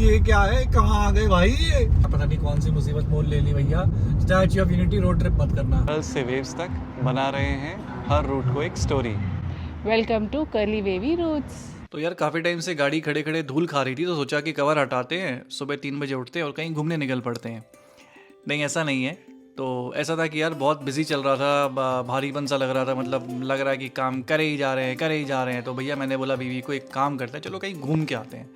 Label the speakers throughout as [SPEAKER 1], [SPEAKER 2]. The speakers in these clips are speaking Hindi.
[SPEAKER 1] ये क्या है, कहाँ आ गए भाई ये?
[SPEAKER 2] पता नहीं कौन सी मुसीबत मोल ले ली भैया। Statue of unity road trip मत करना।
[SPEAKER 3] गर्ल्स से वेव्स तक बना रहे हैं हर रूट को एक story.
[SPEAKER 4] Welcome to curly wavy roots.
[SPEAKER 2] तो यार काफ़ी टाइम से गाड़ी खड़े खड़े धूल खा रही थी, तो सोचा कि कवर हटाते हैं, सुबह 3 बजे उठते हैं और कहीं घूमने निकल पड़ते हैं। नहीं, ऐसा नहीं है। तो ऐसा था कि यार बहुत बिजी चल रहा था, भारीपन सा लग रहा था, मतलब लग रहा है कि काम करे ही जा रहे हैं। तो भैया मैंने बोला बीवी को एक काम करते हैं, चलो कहीं घूम के आते हैं।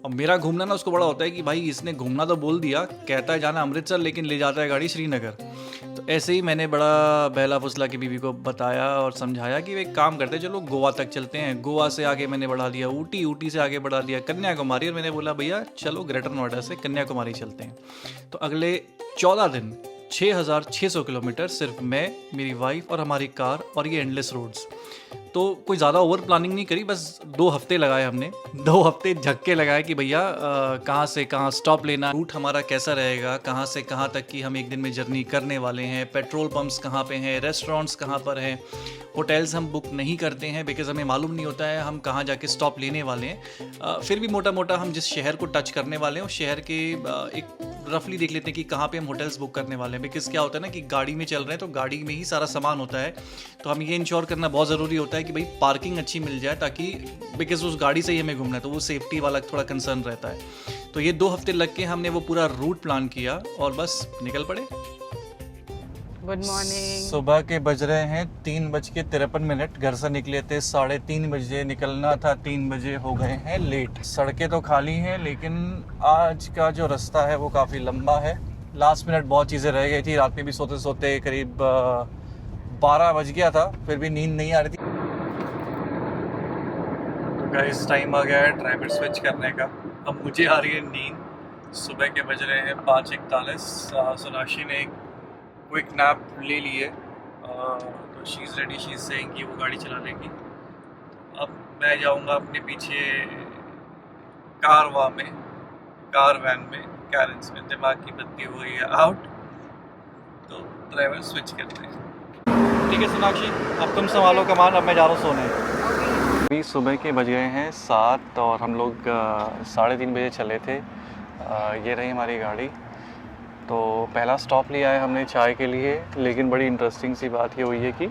[SPEAKER 2] और मेरा घूमना ना उसको बड़ा होता है कि भाई इसने घूमना तो बोल दिया, कहता है जाना अमृतसर लेकिन ले जाता है गाड़ी श्रीनगर। तो ऐसे ही मैंने बड़ा बहला फुसला की बीवी को बताया और समझाया कि एक काम करते हैं, चलो गोवा तक चलते हैं। गोवा से आगे मैंने बढ़ा दिया ऊटी, ऊटी से आगे बढ़ा दिया कन्याकुमारी, और मैंने बोला भैया चलो ग्रेटर नोएडा से कन्याकुमारी चलते हैं। तो अगले 14 दिन 6,600 किलोमीटर सिर्फ मैं, मेरी वाइफ और हमारी कार, और ये एंडलेस रोड्स। तो कोई ज़्यादा ओवर प्लानिंग नहीं करी, बस 2 हफ्ते लगाए हमने। 2 हफ्ते झक्के लगाए कि भैया कहाँ से कहाँ स्टॉप लेना, रूट हमारा कैसा रहेगा, कहाँ से कहाँ तक की हम एक दिन में जर्नी करने वाले हैं, पेट्रोल पंप्स कहाँ पे हैं, रेस्टोरेंट्स कहाँ पर हैं, होटल्स हम बुक नहीं करते हैं बिकॉज़ हमें मालूम नहीं होता है हम कहाँ जाके स्टॉप लेने वाले हैं। फिर भी मोटा मोटा हम जिस शहर को टच करने वाले हैं उस शहर के एक रफली देख लेते हैं कि कहाँ पे हम होटल्स बुक करने वाले हैं। बिकॉज़ क्या होता है ना कि गाड़ी में चल रहे हैं तो गाड़ी में ही सारा सामान होता है, तो हम ये इंश्योर करना बहुत ज़रूरी होता है कि भाई पार्किंग अच्छी मिल जाए, ताकि बिकॉज़ उस गाड़ी से ही हमें घूमना है, तो वो सेफ्टी वाला थोड़ा कंसर्न रहता है। तो ये 2 हफ्ते लग के हमने वो पूरा रूट प्लान किया और बस निकल पड़े।
[SPEAKER 4] Good morning.
[SPEAKER 3] सुबह के बज रहे हैं 3:53। घर से निकले थे 3:30 बजे, निकलना था 3 बजे, हो गए हैं लेट। सड़कें तो खाली हैं लेकिन आज का जो रास्ता है वो काफ़ी लंबा है। लास्ट मिनट बहुत चीज़ें रह गई थी, रात में भी सोते सोते करीब 12 बज गया था, फिर भी नींद नहीं आ रही थी। तो गाइस टाइम आ गया है ड्राइवर स्विच करने का। अब मुझे आ रही है नींद। सुबह के बज रहे हैं 5:41। सोनाक्षी ने एक क्विक नैप ले ली है, तो she is ready, she is saying कि वो गाड़ी चला लेगी। अब मैं जाऊंगा अपने पीछे कार वैन में, कैरेंस में। दिमाग की बत्ती हो गई है आउट, तो ड्राइवर स्विच करते हैं। ठीक है सोनाक्षी, अब तुम संभालो कमान, अब मैं जा रहा हूँ सोने। अभी सुबह के बज गए हैं 7 और हम लोग 3:30 बजे चले थे। ये रही हमारी गाड़ी। तो पहला स्टॉप लिया है हमने चाय के लिए, लेकिन बड़ी इंटरेस्टिंग सी बात ये हुई है कि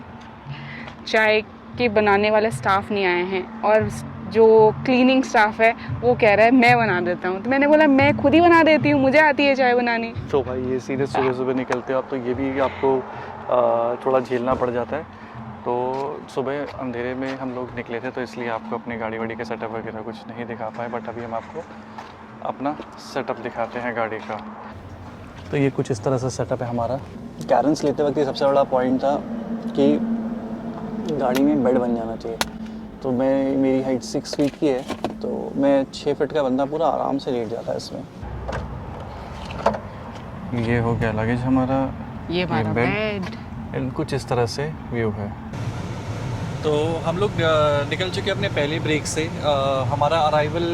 [SPEAKER 4] चाय के बनाने वाले स्टाफ नहीं आए हैं, और जो क्लीनिंग स्टाफ है वो कह रहा है मैं बना देता हूँ। तो मैंने बोला मैं खुद ही बना देती हूँ, मुझे आती है चाय बनानी।
[SPEAKER 3] तो भाई ये सीधे सुबह सुबह निकलते हो आप, तो ये भी आपको थोड़ा झेलना पड़ जाता है। तो सुबह अंधेरे में हम लोग निकले थे, तो इसलिए आपको अपनी गाड़ी वाड़ी का सेटअप वगैरह कुछ नहीं दिखा पाए, बट अभी हम आपको अपना सेटअप दिखाते हैं गाड़ी का। तो ये कुछ इस तरह से सेटअप है हमारा। कैरेंस लेते वक्त ये सबसे बड़ा पॉइंट था कि गाड़ी में बेड बन जाना चाहिए। तो मेरी हाइट 6 फीट की है, तो मैं 6 फीट का बंदा पूरा आराम से लेट जाता है इसमें। ये हो गया लगेज हमारा,
[SPEAKER 4] ये हमारा बेड।
[SPEAKER 3] कुछ इस तरह से व्यू है। तो हम लोग निकल चुके अपने पहले ब्रेक से। हमारा अराइवल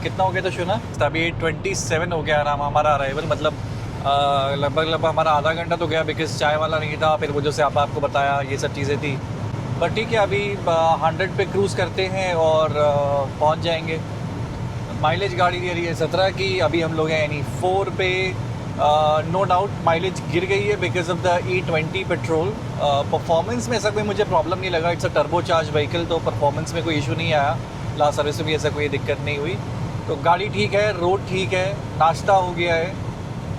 [SPEAKER 3] कितना हो गया था शुना? अभी 27 हो गया आराम हमारा अराइवल, मतलब लगभग हमारा आधा घंटा तो गया, बिकॉज चाय वाला नहीं था, फिर वो जो से आपको बताया ये सब चीज़ें थी। पर ठीक है, अभी 100 पे क्रूज़ करते हैं और पहुंच जाएंगे। माइलेज गाड़ी दे रही है 17 की, अभी हम लोग हैं यानी 4 पे। नो डाउट माइलेज गिर गई है because of the E20 petrol. Performance में ऐसा कोई मुझे प्रॉब्लम नहीं लगा, it's a turbo charge vehicle, तो परफॉर्मेंस में कोई इशू नहीं आया। लास्ट सर्विस में भी ऐसा कोई दिक्कत नहीं हुई। तो गाड़ी ठीक है, रोड ठीक है, नाश्ता हो गया है।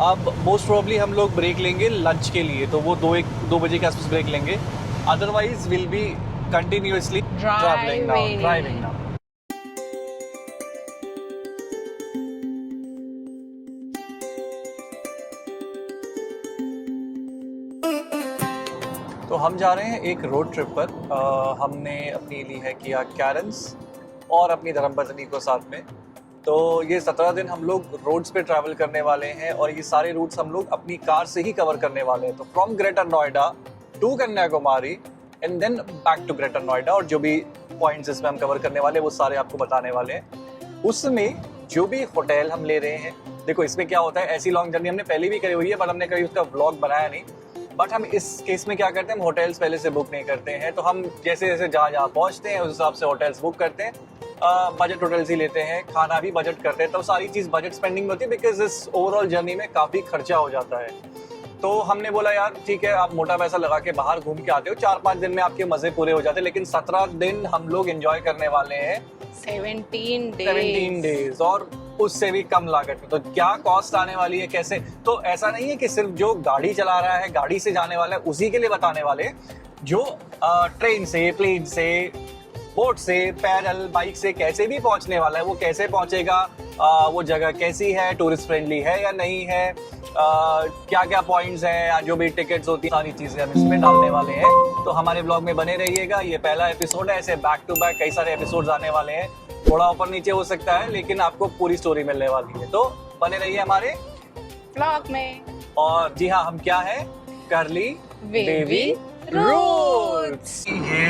[SPEAKER 3] अब मोस्ट प्रोबेबली हम लोग ब्रेक लेंगे लंच के लिए, तो वो 2 बजे के आसपास ब्रेक लेंगे। Otherwise will be continuously driving now. तो हम जा रहे हैं एक रोड ट्रिप पर। हमने अपनी ली है किया कैरेंस और अपनी धर्मपत्नी को साथ में। तो ये 17 दिन हम लोग रोड्स पे ट्रैवल करने वाले हैं, और ये सारे रूट्स हम लोग अपनी कार से ही कवर करने वाले हैं। तो from Greater Noida to Kanyakumari and then back to Greater Noida, और जो भी पॉइंट्स इसमें हम कवर करने वाले हैं वो सारे आपको बताने वाले हैं। उसमें जो भी होटल हम ले रहे हैं, देखो इसमें क्या होता है, ऐसी लॉन्ग जर्नी हमने पहले भी करी हुई है, बट हमने कभी उसका व्लॉग बनाया नहीं। बट हम इस केस में क्या करते हैं, हम होटल्स पहले से बुक नहीं करते हैं। तो हम जैसे जैसे जहाँ पहुँचते हैं उस हिसाब से होटल्स बुक करते हैं, बजट होटल्स ही लेते हैं, खाना भी बजट करते हैं, तो सारी चीज़ बजट स्पेंडिंग में होती है बिकॉज इस ओवरऑल जर्नी में काफ़ी खर्चा हो जाता है। तो हमने बोला यार ठीक है, आप मोटा पैसा लगा के बाहर घूम के आते हो, 4-5 दिन में आपके मज़े पूरे हो जाते हैं, लेकिन 17 दिन हम लोग एंजॉय करने वाले हैं
[SPEAKER 4] 17
[SPEAKER 3] डेज और उससे भी कम लागत में। तो क्या कॉस्ट आने वाली है, कैसे, तो ऐसा नहीं है कि सिर्फ जो गाड़ी चला रहा है, गाड़ी से जाने वाला है उसी के लिए बताने वाले, जो ट्रेन से, प्लेन से, बोट से, पैदल, बाइक से कैसे भी पहुंचने वाला है, वो कैसे पहुंचेगा, वो जगह कैसी है, टूरिस्ट फ्रेंडली है या नहीं है, क्या क्या पॉइंट्स हैं, जो भी टिकट्स होती हैं, सारी चीज़ें हम इसमें डालने वाले हैं। तो हमारे ब्लॉग में बने रहिएगा। ये पहला एपिसोड है, ऐसे बैक टू बैक कई सारे एपिसोड्स आने वाले हैं, थोड़ा ऊपर नीचे हो सकता है लेकिन आपको पूरी स्टोरी मिलने वाली है। तो बने रहिए हमारे
[SPEAKER 4] व्लॉग में।
[SPEAKER 3] और जी हाँ, हम क्या है, कर्ली बेबी रोड्स। ये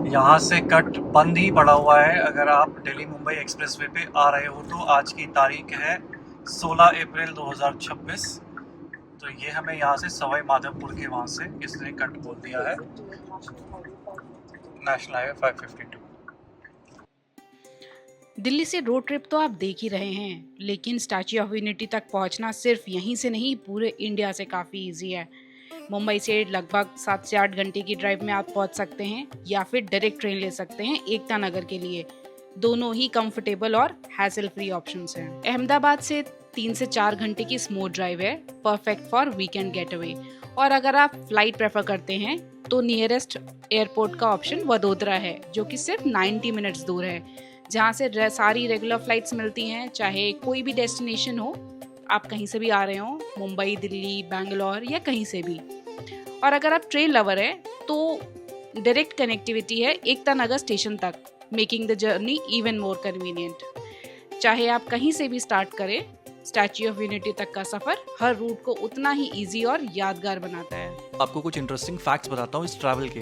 [SPEAKER 3] यहाँ से कट बंद ही पड़ा हुआ है। अगर आप दिल्ली मुंबई एक्सप्रेसवे पे आ रहे हो तो आज की तारीख है 16 अप्रैल 2026। तो ये हमें यहाँ से सवाई माधवपुर के वहाँ से इसने कट बोल दिया है, नेशनल हाईवे 552।
[SPEAKER 5] दिल्ली से रोड ट्रिप तो आप देख ही रहे हैं, लेकिन स्टैच्यू ऑफ यूनिटी तक पहुंचना सिर्फ यहीं से नहीं, पूरे इंडिया से काफ़ी इजी है। मुंबई से लगभग 7 से 8 घंटे की ड्राइव में आप पहुंच सकते हैं, या फिर डायरेक्ट ट्रेन ले सकते हैं एकता नगर के लिए। दोनों ही कंफर्टेबल और हैसल फ्री ऑप्शंस हैं। अहमदाबाद से 3 से 4 घंटे की स्मूथ ड्राइव है, परफेक्ट फॉर वीकेंड गेटअवे। और अगर आप फ्लाइट प्रेफर करते हैं तो नियरेस्ट एयरपोर्ट का ऑप्शन वडोदरा है, जो कि सिर्फ 90 मिनट्स दूर है, जहाँ से सारी रेगुलर फ्लाइट्स मिलती हैं, चाहे कोई भी डेस्टिनेशन हो, आप कहीं से भी आ रहे हो, मुंबई, दिल्ली, बैंगलोर या कहीं से भी। और अगर आप ट्रेन लवर हैं तो डायरेक्ट कनेक्टिविटी है एकता नगर स्टेशन तक, making the journey even more convenient. चाहे आप कहीं से भी स्टार्ट करें, स्टैच्यू ऑफ यूनिटी तक का सफर हर रूट को उतना ही इजी और यादगार बनाता है।
[SPEAKER 2] आपको कुछ इंटरेस्टिंग फैक्ट्स बताता हूँ इस ट्रैवल के।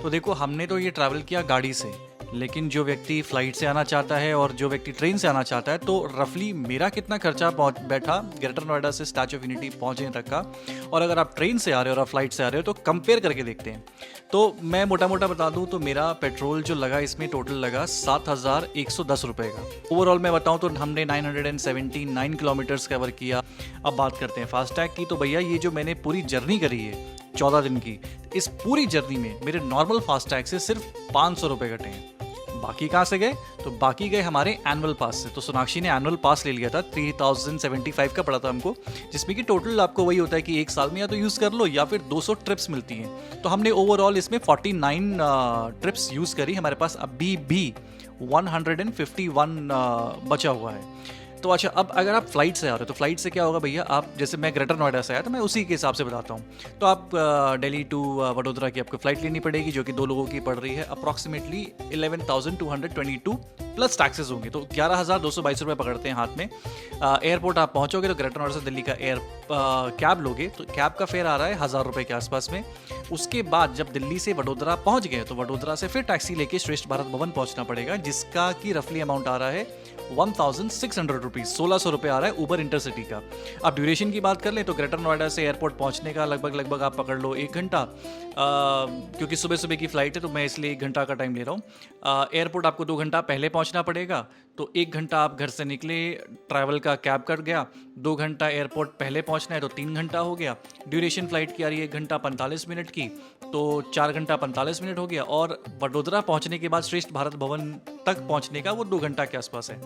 [SPEAKER 2] तो देखो, हमने तो ये ट्रैवल किया गाड़ी से, लेकिन जो व्यक्ति फ़्लाइट से आना चाहता है और जो व्यक्ति ट्रेन से आना चाहता है, तो रफली मेरा कितना खर्चा बैठा ग्रेटर नोएडा से स्टैच्यू ऑफ यूनिटी पहुँचने तक का, और अगर आप ट्रेन से आ रहे हो और आप फ्लाइट से आ रहे हो तो कंपेयर करके देखते हैं। तो मैं मोटा मोटा बता दूं तो मेरा पेट्रोल जो लगा, इसमें टोटल लगा 7,110 रुपये का। ओवरऑल मैं बताऊं तो हमने 979 किलोमीटर्स कवर किया। अब बात करते हैं फास्टैग की। तो भैया, ये जो मैंने पूरी जर्नी करी है 14 दिन की, इस पूरी जर्नी में मेरे नॉर्मल फास्टैग से सिर्फ 500 रुपये कटे हैं। बाकी कहाँ से गए? तो बाकी गए हमारे एनुअल पास से। तो सोनाक्षी ने एनुअल पास ले लिया था, 3075 का पड़ा था हमको, जिसमें कि टोटल आपको वही होता है कि एक साल में या तो यूज़ कर लो या फिर 200 ट्रिप्स मिलती हैं। तो हमने ओवरऑल इसमें 49 ट्रिप्स यूज़ करी। हमारे पास अभी भी 151 बचा हुआ है। तो अच्छा, अब अगर आप फ्लाइट से आ रहे हो तो फ्लाइट से क्या होगा भैया, आप जैसे मैं ग्रेटर नोएडा से आया तो मैं उसी के हिसाब से बताता हूँ। तो आप दिल्ली टू वडोदरा की आपको फ़्लाइट लेनी पड़ेगी, जो कि 2 लोगों की पड़ रही है अप्रॉक्सीमेटली 11,222 प्लस टैक्सेस होंगे, तो 11,222 रुपये पकड़ते हैं हाथ में। एयरपोर्ट आप पहुँचोगे तो ग्रेटर नोएडा से दिल्ली का कैब लोगे तो कैब का फेयर आ रहा है 1,000 रुपये के आसपास में। उसके बाद जब दिल्ली से वडोदरा पहुँच गए तो वडोदरा से फिर टैक्सी लेके श्रेष्ठ भारत भवन पहुँचना पड़ेगा, जिसका कि रफली अमाउंट आ रहा है 1,600 रुपीज़, 1,600 रुपये आ रहा है ऊबर इंटरसिटी का। अब ड्यूरेशन की बात कर लें तो ग्रेटर नोएडा से एयरपोर्ट पहुंचने का लगभग आप पकड़ लो 1 घंटा, क्योंकि सुबह सुबह की फ़्लाइट है तो मैं इसलिए 1 घंटा का टाइम ले रहा हूँ। एयरपोर्ट आपको 2 घंटा पहले पहुंचना पड़ेगा, तो 1 घंटा आप घर से निकले, ट्रैवल का कैब कट गया, 2 घंटा एयरपोर्ट पहले पहुंचना है तो 3 घंटा हो गया। ड्यूरेशन फ़्लाइट की आ रही है 1 घंटा 45 मिनट की, तो 4 घंटा 45 मिनट हो गया। और वडोदरा पहुंचने के बाद श्रेष्ठ भारत भवन तक पहुंचने का वो 2 घंटा के आसपास है।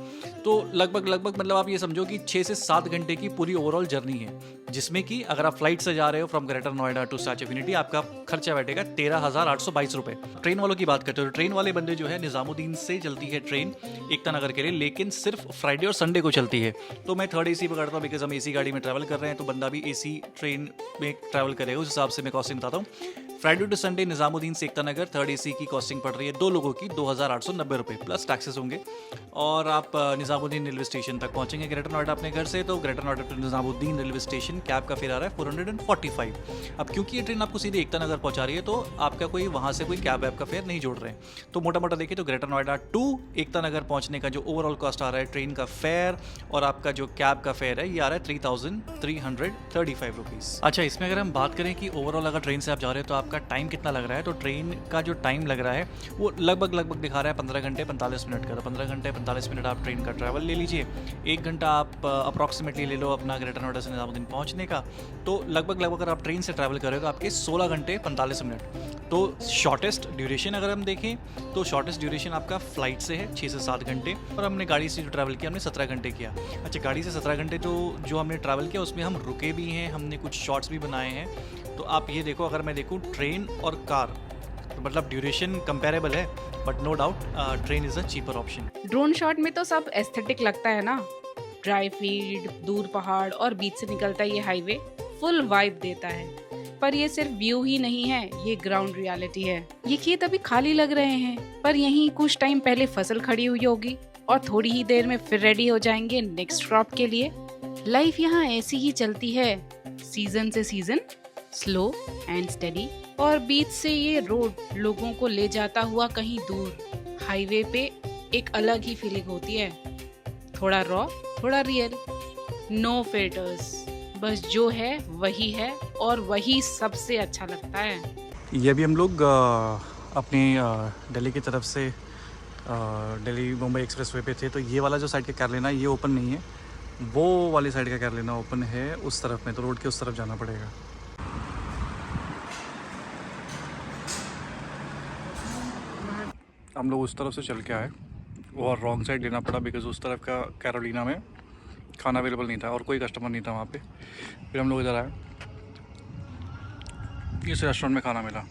[SPEAKER 2] तो लगभग मतलब आप ये समझो कि 6 से 7 घंटे की पूरी ओवरऑल जर्नी है, जिसमें कि अगर आप फ्लाइट से जा रहे हो from Greater Noida to Statue of Unity, आपका खर्चा बैठेगा 13,822 रुपये। ट्रेन वालों की बात करते हो तो ट्रेन वाले बंदे जो है, निज़ामुद्दीन से चलती है ट्रेन एकता नगर के लिए, लेकिन सिर्फ फ्राइडे और संडे को चलती है। तो मैं 3rd AC पकड़ता हूँ, बिकॉज हम AC गाड़ी में ट्रैवल कर रहे हैं, तो बंदा भी AC ट्रेन में ट्रैवल करेगा, उस हिसाब से मैं कॉस्टिंग बताता हूँ। फ्राइडे टू संडे निज़ामुद्दीन से एकता नगर 3rd AC की कॉस्टिंग पड़ रही है 2 लोगों की 2,890 रुपये प्लस टैक्सेस होंगे। और आप निज़ामुद्दीन रेलवे स्टेशन तक पहुंचेंगे ग्रेटर नोएडा अपने घर से, तो Greater Noida to Nizamuddin railway station cab का फेयर आ रहा है 445। अब क्योंकि ये ट्रेन आपको सीधे एकता नगर पहुंचा रही है, तो आपका कोई वहाँ से कोई कैब वैब का फेयर नहीं जोड़ रहे हैं। तो मोटा मोटा देखिए तो ग्रेटर नोएडा टू एकता नगर पहुँचने का जो ओवरऑल कॉस्ट आ रहा है ट्रेन का फेयर और आपका जो कैब का फेयर है, ये आ रहा है 3,335 रुपीज़। अच्छा, इसमें अगर हम बात करें कि ओवरऑल अगर ट्रेन से आप जा रहे हो तो आपका आपका टाइम कितना लग रहा है, तो ट्रेन का जो टाइम लग रहा है वो लगभग दिखा रहा है 15 घंटे 45 मिनट का। तो 15 घंटे 45 मिनट आप ट्रेन का ट्रैवल ले लीजिए, 1 घंटा आप अप्रॉक्सीमेटली ले लो अपना ग्रेटर नोएडा से निज़ामुद्दीन पहुँचने का। तो लगभग अगर आप ट्रेन से ट्रैवल करें तो आपके 16 घंटे 45 मिनट। तो शॉर्टेस्ट ड्यूरेशन अगर हम देखें तो शॉर्टेस्ट ड्यूरेशन आपका फ़्लाइट से है 6 से 7 घंटे, और हमने गाड़ी से जो ट्रैवल किया हमने 17 घंटे किया। अच्छा, गाड़ी से 17 घंटे जो हमने ट्रैवल किया उसमें हम रुके भी हैं, हमने कुछ शॉर्ट्स भी बनाए हैं। तो आप ये देखो, अगर मैं देखूँ ट्रेन और कार तो मतलब ड्यूरेशन कंपेरेबल है, but no doubt train is a cheaper option.
[SPEAKER 5] Drone shot में तो सब एस्थेटिक लगता है ना, ड्राई फील्ड, दूर पहाड़ और बीच से निकलता ये हाईवे फुल वाइब देता है। पर ये सिर्फ व्यू ही नहीं है, ये ग्राउंड रियलिटी है। ये खेत अभी खाली लग रहे हैं, पर यहीं कुछ टाइम पहले फसल खड़ी हुई होगी और थोड़ी ही देर में फिर रेडी हो जाएंगे नेक्स्ट क्रॉप के लिए। लाइफ यहाँ ऐसी ही चलती है, सीजन से सीजन, स्लो एंड स्टेडी। और बीच से ये रोड लोगों को ले जाता हुआ कहीं दूर। हाईवे पे एक अलग ही फीलिंग होती है, थोड़ा रॉ, थोड़ा रियल, नो फिल्टर्स, बस जो है वही है और वही सबसे अच्छा लगता है।
[SPEAKER 2] ये भी हम लोग अपने दिल्ली की तरफ से दिल्ली मुंबई एक्सप्रेस वे पे थे। तो ये वाला जो साइड का कैरोलिना ये ओपन नहीं है, वो वाली साइड का कैरोलिना ओपन है उस तरफ में, तो रोड के उस तरफ जाना पड़ेगा। हम लोग उस तरफ से चल के आए और रॉन्ग साइड लेना पड़ा, बिकॉज उस तरफ का कैरोलिना में खाना अवेलेबल नहीं था और कोई कस्टमर नहीं था वहाँ पे। फिर हम लोग इधर आए, इस रेस्टोरेंट में खाना मिला।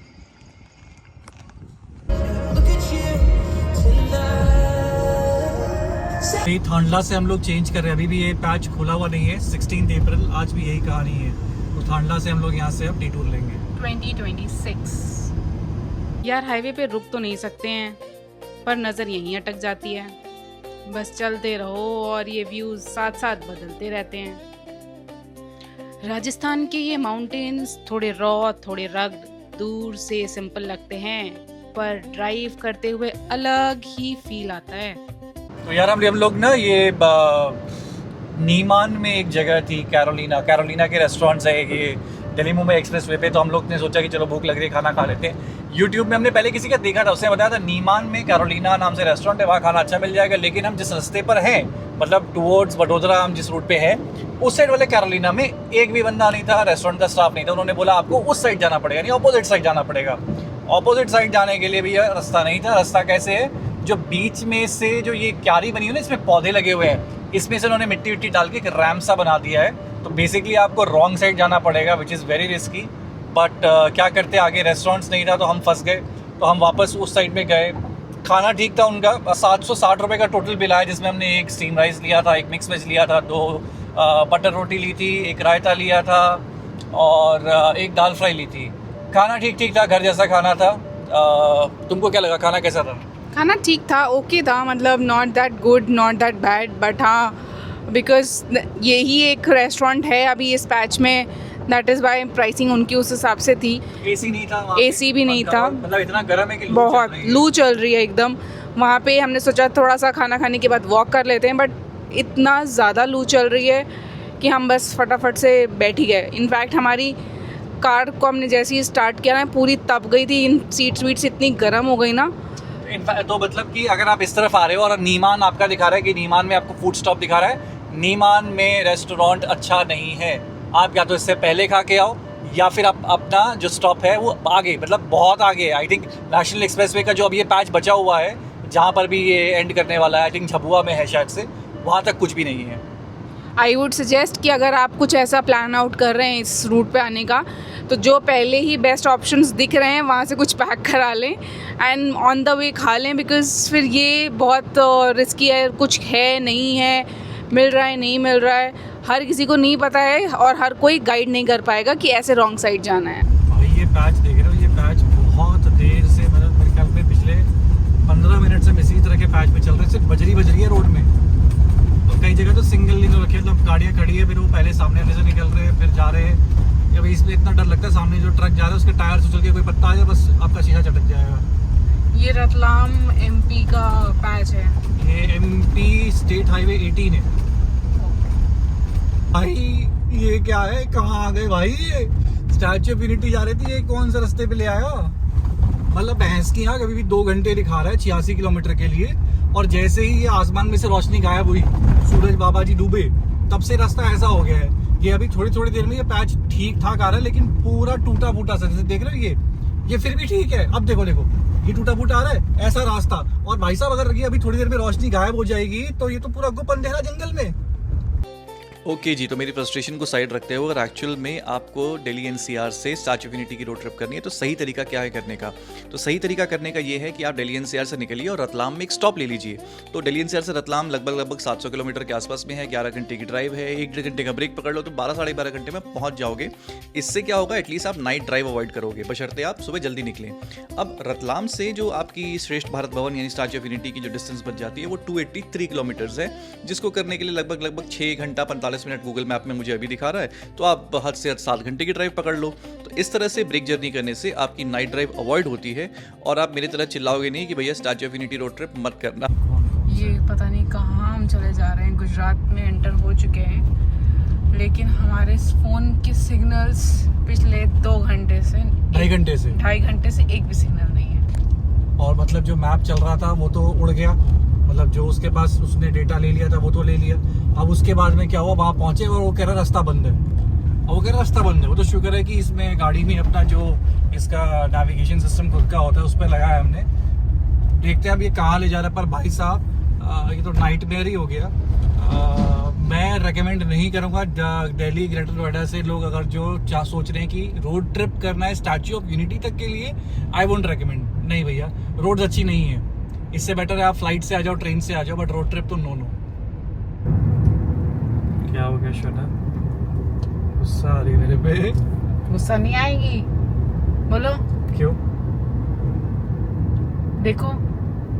[SPEAKER 2] थांडला से हम लोग चेंज कर रहे हैं, अभी भी ये पैच खुला हुआ नहीं है। 16 अप्रैल आज भी यही कहानी है। तो थांडला से हम लोग यहाँ से अब डिटूर लेंगे
[SPEAKER 5] 2026। यार हाईवे पे रुक तो नहीं सकते हैं, पर नज़र यहीं अटक जाती है। बस चलते रहो और ये व्यूज साथ साथ बदलते रहते हैं। राजस्थान के ये माउंटेन्स थोड़े रॉ, थोड़े रग्ड, दूर से सिंपल लगते हैं, पर ड्राइव करते हुए अलग ही फील आता है।
[SPEAKER 3] तो यार हम लोग ना ये नीमान में एक जगह थी, कैरोलिना के रेस्टोरेंट्स है ये दिल्ली मुंबई एक्सप्रेस वे पे। तो हम लोग ने सोचा कि चलो भूख लग रही है, खाना खा लेते हैं। यूट्यूब में हमने पहले किसी का देखा था, उसने बताया था नीमान में कैरोलिना नाम से रेस्टोरेंट है, वहाँ खाना अच्छा मिल जाएगा। लेकिन हम जिस रास्ते पर हैं, मतलब टुवर्ड्स वडोदरा हम जिस रूट पे हैं, उस साइड वाले कैरोलिना में एक भी बंदा नहीं था, रेस्टोरेंट का स्टाफ नहीं था। उन्होंने बोला आपको उस साइड जाना पड़ेगा, यानी ऑपोजिट साइड जाना पड़ेगा। ऑपोजिट साइड जाने के लिए भी रास्ता नहीं था। रास्ता कैसे है, जो बीच में से जो ये क्यारी बनी हुई है ना, इसमें पौधे लगे हुए हैं, इसमें से उन्होंने मिट्टी विट्टी डाल के एक रैम्प सा बना दिया है। तो बेसिकली आपको रॉन्ग साइड जाना पड़ेगा, which is very risky. But क्या करते, आगे रेस्टोरेंट्स नहीं था तो हम फंस गए। तो हम वापस उस साइड में गए। खाना ठीक था उनका, 760 रुपये का टोटल बिल आया, जिसमें हमने एक स्टीम राइस लिया था, एक मिक्स वेज लिया था, 2 बटर रोटी ली थी, एक रायता लिया था और एक दाल फ्राई ली थी। खाना ठीक था, घर जैसा खाना था। तुमको क्या लगा, खाना कैसा था?
[SPEAKER 4] खाना ठीक था, ओके था, मतलब not that good not that bad, but हाँ बिकॉज यही एक रेस्टोरेंट है अभी इस पैच में, दैट इज़ वाई प्राइसिंग उनकी उस हिसाब से थी।
[SPEAKER 3] एसी नहीं था,
[SPEAKER 4] एसी भी नहीं था,
[SPEAKER 3] मतलब इतना गर्म है कि
[SPEAKER 4] बहुत लू चल रही है एकदम। वहाँ पे हमने सोचा थोड़ा सा खाना खाने के बाद वॉक कर लेते हैं, बट इतना ज़्यादा लू चल रही है कि हम बस फटाफट से बैठ ही गए। इनफैक्ट हमारी कार को हमने जैसे ही स्टार्ट किया ना, पूरी तप गई थी, इन सीट्स वीट्स इतनी गर्म हो गई ना।
[SPEAKER 3] तो मतलब कि अगर आप इस तरफ आ रहे हो और नीमान आपका दिखा रहा है कि नीमान में आपको फूड स्टॉप दिखा रहा है, नीमान में रेस्टोरेंट अच्छा नहीं है। आप या तो इससे पहले खा के आओ, या फिर आप अपना जो स्टॉप है वो आगे, मतलब बहुत आगे। आई थिंक नेशनल एक्सप्रेसवे का जो अब ये पैच बचा हुआ है, जहाँ पर भी ये एंड करने वाला है, आई थिंक झबुआ में है शायद से, वहाँ तक कुछ भी नहीं है।
[SPEAKER 4] आई वुड सजेस्ट कि अगर आप कुछ ऐसा प्लान आउट कर रहे हैं इस रूट पे आने का, तो जो पहले ही बेस्ट ऑप्शंस दिख रहे हैं वहाँ से कुछ पैक करा लें एंड ऑन द वे खा लें, बिकॉज़ फिर ये बहुत रिस्की है, कुछ है नहीं है, मिल रहा है नहीं मिल रहा है, हर किसी को नहीं पता है और हर कोई गाइड नहीं कर पाएगा कि ऐसे रॉन्ग साइड जाना है।
[SPEAKER 2] भाई ये पैच देख रहे हो, ये पैच बहुत देर से, मतलब मेरे ख्याल में पिछले 15 मिनट से हम इसी तरह के पैच में चल रहे हैं। सिर्फ बजरी है रोड में, और कई जगह तो सिंगल लेन रखे, मतलब गाड़ियाँ खड़ी है, फिर वो पहले सामने वाले से निकल रहे हैं, फिर जा रहे हैं। या भाई इसमें इतना डर लगता है, सामने जो ट्रक जा रहा है उसके टायर से उछल के कोई पत्ता आ जाए, बस आपका शीशा चटक जाएगा।
[SPEAKER 4] ये रतलाम MP का पैच है,
[SPEAKER 2] ये MP स्टेट हाईवे 18 है। भाई ये क्या है, कहाँ आ गए भाई, ये
[SPEAKER 1] स्टैच्यू ऑफ यूनिटी जा रही थी, ये कौन से रास्ते पे ले आया? मतलब भैंस की यहाँ कभी भी 2 घंटे दिखा रहा है 86 किलोमीटर के लिए, और जैसे ही ये आसमान में से रोशनी गायब हुई, सूरज बाबा जी डूबे, तब से रास्ता ऐसा हो गया है। ये अभी थोड़ी थोड़ी देर में ये पैच ठीक ठाक आ रहा है, लेकिन पूरा टूटा फूटा सा, जैसे देख रहे हो ये फिर भी ठीक है। अब देखो ये टूटा फूटा आ रहा है, ऐसा रास्ता। और भाई साहब अगर ये अभी थोड़ी देर में रोशनी गायब हो जाएगी तो ये तो पूरा गुप अंधेरा जंगल में।
[SPEAKER 2] ओके जी, तो मेरी फ्रस्ट्रेशन को साइड रखते हुए, अगर एक्चुअल में आपको दिल्ली एनसीआर से स्टैच्यू ऑफ यूनिटी की रोड ट्रिप करनी है तो सही तरीका क्या है करने का? तो सही तरीका करने का ये है कि आप दिल्ली एनसीआर से निकलिए और रतलाम में एक स्टॉप ले लीजिए। तो दिल्ली एनसीआर से रतलाम लगभग 700 किलोमीटर के आसपास में है, 11 घंटे की ड्राइव है, 1-1.5 घंटे का ब्रेक पकड़ लो तो 12-12.5 घंटे में पहुंच जाओगे। इससे क्या होगा, एटलीस्ट आप नाइट ड्राइव अवॉइड करोगे, बशर्ते आप सुबह जल्दी निकलें। अब रतलाम से जो आपकी श्रेष्ठ भारत भवन यानी स्टैच्यू ऑफ यूनिटी की जो डिस्टेंस बच जाती है वो 283 किलोमीटर्स है, जिसको करने के लिए लगभग 6 घंटा 45 मिनट गूगल मैप में मुझे अभी दिखा रहा है। तो आप हद से हद 7 घंटे की ड्राइव पकड़ लो। तो इस तरह से ब्रेक जर्नी करने से आपकी नाइट ड्राइव अवॉइड होती है, और आप मेरी तरह चिल्लाओगे नहीं कि भैया statue of unity road trip मत करना।
[SPEAKER 4] ये पता नहीं कहाँ हम चले जा रहे हैं, गुजरात में एंटर हो चुके हैं, लेकिन हमारे फ़ोन के सिग्नल्स पिछले 2 घंटे से 2.5 घंटे से एक भी सिग्नल नहीं है।
[SPEAKER 1] और मतलब जो मैप चल रहा था वो तो उड़ गया, मतलब जो उसके पास उसने डेटा ले लिया था वो तो ले लिया। अब उसके बाद में क्या हुआ, वहाँ पहुंचे और वो कह रहा रास्ता बंद है। अब वो कह रहा रास्ता बंद है। वो तो शुक्र है कि इसमें गाड़ी में अपना जो इसका नेविगेशन सिस्टम खुद का होता है उस पर लगाया हमने। देखते हैं अब ये कहाँ ले जा रहा है। पर भाई साहब ये तो नाइटमेयर ही हो गया। मैं रेकमेंड नहीं करूँगा दिल्ली ग्रेटर नोएडा से लोग अगर जो सोच रहे हैं कि रोड ट्रिप करना है स्टैच्यू ऑफ यूनिटी तक के लिए, आई वोंट रेकमेंड। नहीं भैया, रोड्स अच्छी नहीं है। इससे बेटर है आप फ्लाइट से आ जाओ, ट्रेन से आ जाओ, बट रोड ट्रिप तो नो। क्या हो गया श्वेता? गुस्सा आ रही मेरे पे?
[SPEAKER 4] गुस्सा नहीं आएगी, बोलो।
[SPEAKER 1] क्यों?
[SPEAKER 4] देखो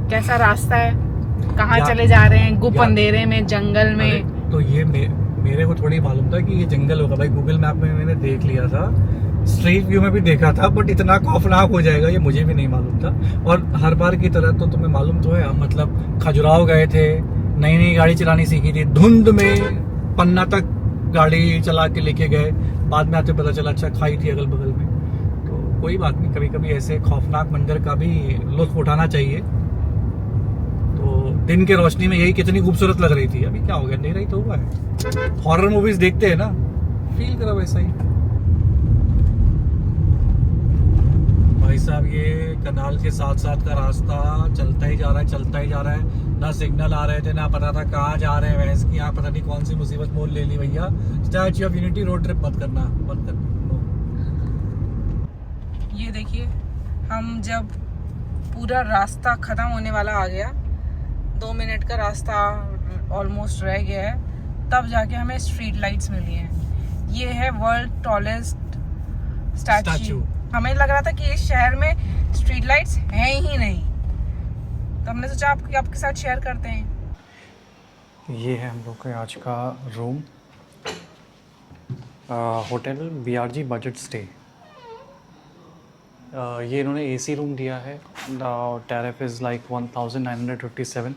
[SPEAKER 4] कैसा रास्ता है, कहाँ
[SPEAKER 1] यार-
[SPEAKER 4] चले जा रहे हैं, गुप
[SPEAKER 1] यार-
[SPEAKER 4] अंधेरे में, जंगल में।
[SPEAKER 1] अरे, तो ये मेरे को थोड़ी मालूम था कि ये जंगल होगा भाई। गूगल मैप में मैंने देख लिया था, स्ट्रीट व्यू में भी देखा था, बट इतना खौफनाक हो जाएगा ये मुझे भी नहीं मालूम था। और हर बार की तरह तो तुम्हें मालूम तो है, हम मतलब खजुराहो गए थे, नई गाड़ी चलानी सीखी थी, धुंध में पन्ना तक गाड़ी चला के लेके गए। बाद में आते पता चला अच्छा खाई थी अगल बगल में। तो कोई बात नहीं, कभी कभी ऐसे खौफनाक मंजर का भी लुत्फ उठाना चाहिए। तो दिन के रोशनी में यही कितनी खूबसूरत लग रही थी। अभी क्या हो गया, अंधेरा ही तो हुआ है। हॉरर मूवीज देखते हैं ना, फील करो वैसा ही। भाई साहब ये कनाल के साथ साथ का रास्ता चलता ही जा रहा है। ना सिग्नल आ रहे थे, ना पता था कहाँ जा रहे हैं। भैंस की यहाँ पता नहीं कौन सी मुसीबत मोल ले ली भैया। Statue of unity road trip मत करना।
[SPEAKER 4] ये देखिए, हम जब पूरा रास्ता ख़त्म होने वाला आ गया, 2 मिनट का रास्ता ऑलमोस्ट रह गया है, तब जाके हमें स्ट्रीट लाइट्स मिली हैं। ये है वर्ल्ड टॉलेस्ट स्टैच्यू। हमें लग रहा था कि इस शहर में स्ट्रीट लाइट्स हैं ही नहीं, तो हमने सोचा आपके साथ शेयर करते हैं।
[SPEAKER 3] ये है हम लोग का आज का room, hotel BRG budget stay. ये इन्होंने AC रूम दिया है। Tariff is like 1957।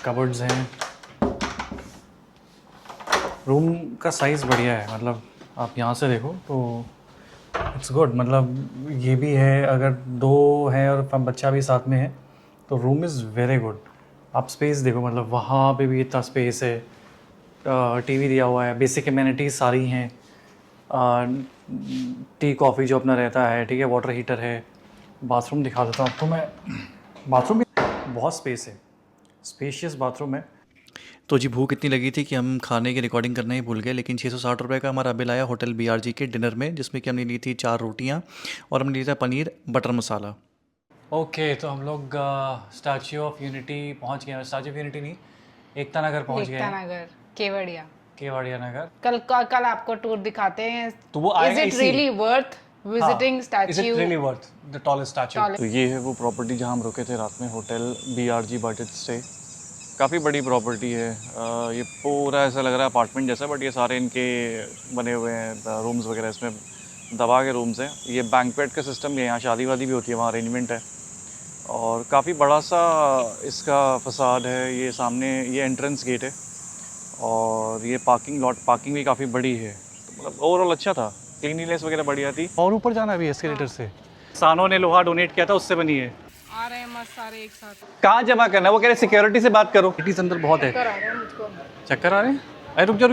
[SPEAKER 3] कबर्ड्स हैं। रूम का साइज़ बढ़िया है, मतलब आप यहाँ से देखो तो इट्स गुड। मतलब ये भी है, अगर 2 हैं और बच्चा भी साथ में है तो रूम इज़ वेरी गुड। आप स्पेस देखो, मतलब वहाँ पे भी इतना स्पेस है। टीवी दिया हुआ है, बेसिक एमेनिटीज़ सारी हैं। टी कॉफ़ी जो अपना रहता है, ठीक है, वाटर हीटर है। बाथरूम दिखा देता हूँ आपको मैं। बाथरूम भी बहुत स्पेस है, स्पेशियस बाथरूम है।
[SPEAKER 2] तो जी भूख इतनी लगी थी कि हम खाने की रिकॉर्डिंग करना ही भूल गए, लेकिन 660 रुपये का हमारा बिल आया होटल BRG के डिनर में, जिसमें कि हमने ली थी 4 रोटियां और हमने लिया था पनीर बटर मसाला। ओके, तो हम लोग स्टैच्यू ऑफ यूनिटी पहुंच गए हैं। स्टैच्यू ऑफ यूनिटी नहीं, एकता नगर पहुंच गए हैं।
[SPEAKER 4] एकता नगर, केवड़िया
[SPEAKER 2] नगर।
[SPEAKER 4] कल आपको टूर दिखाते हैं।
[SPEAKER 2] तो वो आएगा
[SPEAKER 4] is it really worth visiting statue?
[SPEAKER 2] Is it really worth the tallest statue?
[SPEAKER 3] तो ये है वो प्रॉपर्टी जहाँ हम रुके थे रात में, होटल BRG बजट स्टे। काफ़ी बड़ी प्रॉपर्टी है। ये पूरा ऐसा लग रहा है अपार्टमेंट जैसा, बट ये सारे इनके बने हुए हैं रूम्स वगैरह, इसमें दबा के रूम्स हैं। ये बैंक्वेट का सिस्टम भी है, यहाँ शादी वादी भी होती है, वहाँ अरेंजमेंट है। और काफ़ी बड़ा सा इसका फसाद है। ये सामने ये एंट्रेंस गेट है और ये पार्किंग लॉट, पार्किंग भी काफ़ी बड़ी है। तो मतलब ओवरऑल अच्छा था। क्लीनिनेस वगैरह बढ़िया थी। और ऊपर जाना भी एस्केलेटर से। सानों ने लोहा डोनेट किया था, उससे बनी है।
[SPEAKER 4] आ रहे हैं मस्त सारे एक साथ।
[SPEAKER 3] कहाँ जमा करना है? वो कह रहे सिक्योरिटी से बात करो। सिटीज अंदर बहुत है। चक्कर आ रहे हैं? अरे रुक जा